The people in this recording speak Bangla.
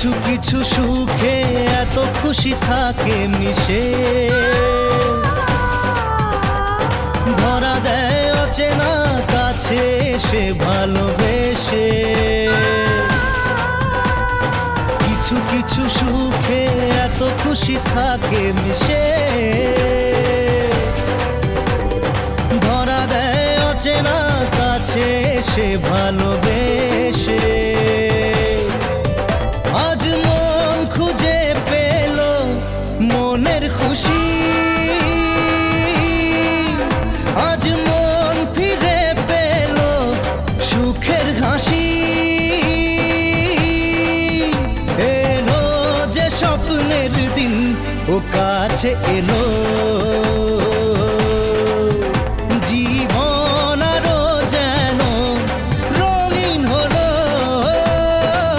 কিছু কিছু সুখে এত খুশি থাকে মিশে, ধরা দেয় অচেনা কাছে এসে ভালোবেসে। কিছু কিছু সুখে এত খুশি থাকে মিশে, ধরা দেয় অচেনা কাছে এসে ভালোবেসে। আজ মন খুঁজে পেল মনের খুশি, আজ মন ফিরে পেল সুখের হাসি। এলো যে স্বপ্নের দিন ও কাছে এলো,